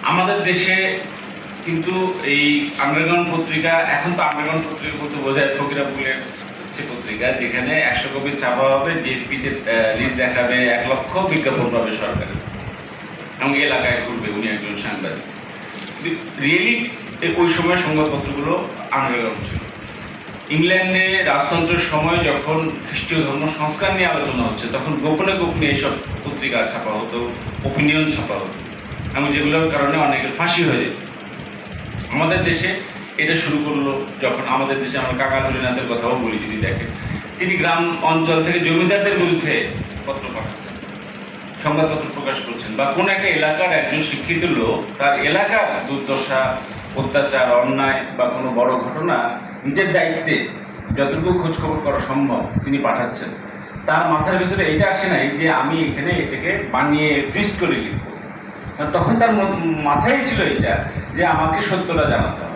আমাদের দেশে কিন্তু এই আন্ডারগ্রাউন্ড পত্রিকা, এখন তো আন্ডারগ্রাউন্ড পত্রিকা বলতে বোঝায় ফকিরাপুলের সে পত্রিকা, যেখানে 100 কপি ছাপা হবে, ডিএসপিতে লিস্ট দেখাবে, 1 লক্ষ বিজ্ঞাপন পাবে সরকারের, এবং এলাকায় ঘুরবে উনি একজন সাংবাদিক। রিয়েলি ওই সময় সংবাদপত্রগুলো আন্ডারগ্রাউন্ড ছিল। ইংল্যান্ডে রাজতন্ত্রের সময় যখন খ্রিস্টীয় ধর্ম সংস্কার নিয়ে আলোচনা হচ্ছে, তখন গোপনে গোপনে এইসব পত্রিকা ছাপা হতো, ওপিনিয়ন ছাপা হতো, এবং যেগুলোর কারণে অনেকের ফাঁসি হয়ে যেত। আমাদের দেশে এটা শুরু করলো যখন আমাদের দেশে, আমরা কাকা হরিনাথের কথাও বলি যদি দেখেন, তিনি গ্রাম অঞ্চল থেকে জমিদারদের বিরুদ্ধে পত্র পাঠাচ্ছেন, সংবাদপত্র প্রকাশ করছেন, বা কোন একটা এলাকার একজন শিক্ষিত লোক তার এলাকার দুর্দশা, অত্যাচার, অন্যায় বা কোনো বড় ঘটনা নিজের দায়িত্বে যতটুকু খোঁজখবর করা সম্ভব তিনি পাঠাচ্ছেন। তার মাথার ভিতরে এটা আসে নাই যে আমি এখানে এটাকে বানিয়ে টুইস্ট করে লিখব। তখন তার মাথায় ছিল এটা যে আমাকে সত্যটা জানাতে হবে।